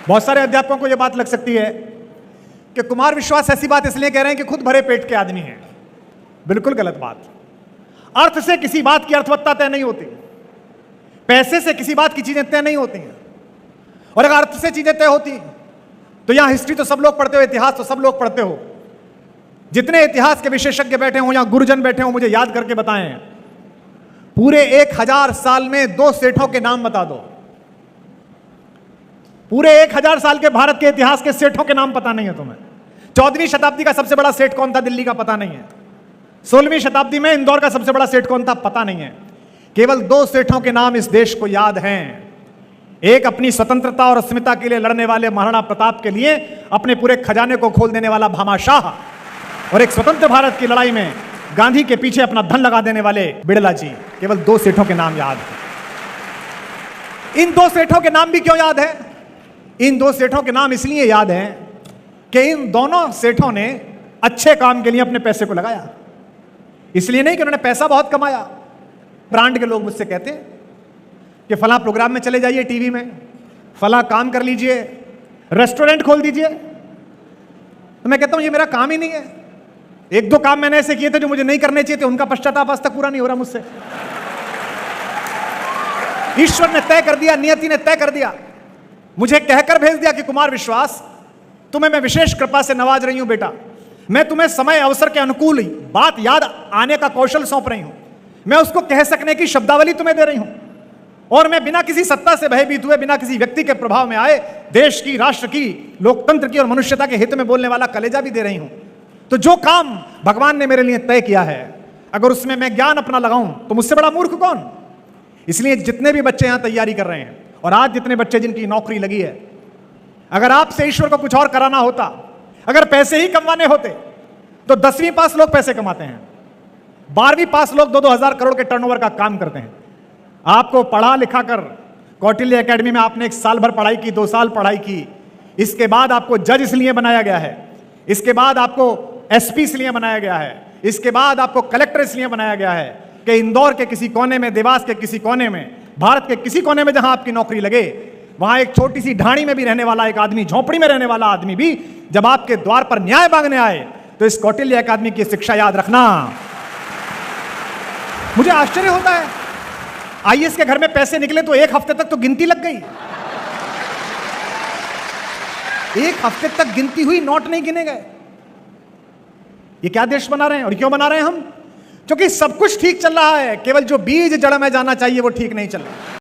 बहुत सारे अध्यापकों को यह बात लग सकती है कि कुमार विश्वास ऐसी बात इसलिए कह रहे हैं कि खुद भरे पेट के आदमी हैं। बिल्कुल गलत बात। अर्थ से किसी बात की अर्थवत्ता तय नहीं होती, पैसे से किसी बात की चीजें तय नहीं होती हैं। और अगर अर्थ से चीजें तय होती तो यहां हिस्ट्री तो सब लोग पढ़ते हो, इतिहास तो सब लोग पढ़ते हो। जितने इतिहास के विशेषज्ञ बैठे हो, यहां गुरुजन बैठे हो, मुझे याद करके बताएं, पूरे 1000 साल में 2 सेठों के नाम बता दो। पूरे 1000 साल के भारत के इतिहास के सेठों के नाम पता नहीं है तुम्हें। 14वीं शताब्दी का सबसे बड़ा सेठ कौन था दिल्ली का, पता नहीं है। 16वीं शताब्दी में इंदौर का सबसे बड़ा सेठ कौन था, पता नहीं है। केवल 2 सेठों के नाम इस देश को याद हैं। एक अपनी स्वतंत्रता और अस्मिता के लिए लड़ने वाले महाराणा प्रताप के लिए अपने पूरे खजाने को खोल देने वाला भामाशाह, और एक स्वतंत्र भारत की लड़ाई में गांधी के पीछे अपना धन लगा देने वाले बिड़ला जी। केवल 2 सेठों के नाम याद हैं। इन 2 सेठों के नाम भी क्यों याद है? इन 2 सेठों के नाम इसलिए याद हैं कि इन दोनों सेठों ने अच्छे काम के लिए अपने पैसे को लगाया। इसलिए नहीं कि उन्होंने पैसा बहुत कमाया। ब्रांड के लोग मुझसे कहते हैं कि फला प्रोग्राम में चले जाइए, टीवी में फला काम कर लीजिए, रेस्टोरेंट खोल दीजिए। तो मैं कहता हूं ये मेरा काम ही नहीं है। 1-2 काम मैंने ऐसे किए थे जो मुझे नहीं करने चाहिए थे, उनका पश्चाताप आज तक पूरा नहीं हो रहा मुझसे। ईश्वर ने तय कर दिया, नियति ने तय कर दिया, मुझे कहकर भेज दिया कि कुमार विश्वास, तुम्हें मैं विशेष कृपा से नवाज रही हूं बेटा। मैं तुम्हें समय अवसर के अनुकूल ही बात याद आने का कौशल सौंप रही हूं। मैं उसको कह सकने की शब्दावली तुम्हें दे रही हूं, और मैं बिना किसी सत्ता से भयभीत हुए, बिना किसी व्यक्ति के प्रभाव में आए, देश की, राष्ट्र की, लोकतंत्र की और मनुष्यता के हित में बोलने वाला कलेजा भी दे रही हूं। तो जो काम भगवान ने मेरे लिए तय किया है, अगर उसमें मैं ज्ञान अपना लगाऊं तो मुझसे बड़ा मूर्ख कौन? इसलिए जितने भी बच्चे यहां तैयारी कर रहे हैं, और आज जितने बच्चे जिनकी नौकरी लगी है, अगर आपसे ईश्वर को कुछ और कराना होता, अगर पैसे ही कमाने होते, तो 10वीं पास लोग पैसे कमाते हैं, 12वीं पास लोग 2-2 हजार करोड़ के टर्नओवर का काम करते हैं। आपको पढ़ा लिखा कर कौटिल्य एकेडमी में आपने 1 साल भर पढ़ाई की, 2 साल पढ़ाई की, इसके बाद आपको जज इसलिए बनाया गया है, इसके बाद आपको एसपी इसलिए बनाया गया है, इसके बाद आपको कलेक्टर इसलिए बनाया गया है कि इंदौर के किसी कोने में, देवास के किसी कोने में, भारत के किसी कोने में जहां आपकी नौकरी लगे, वहां एक छोटी सी ढाणी में भी रहने वाला एक आदमी, झोपड़ी में रहने वाला आदमी भी जब आपके द्वार पर न्याय मांगने आए, तो इस कौटिल्य अकादमी की शिक्षा याद रखना। मुझे आश्चर्य होता है, आईएएस के घर में पैसे निकले तो 1 हफ्ते तक तो गिनती लग गई। 1 हफ्ते तक गिनती हुई, नोट नहीं गिने गए। ये क्या देश बना रहे हैं? और क्यों बना रहे हैं हम? क्योंकि सब कुछ ठीक चल रहा है, केवल जो बीज जड़ में जाना चाहिए वो ठीक नहीं चल रहा।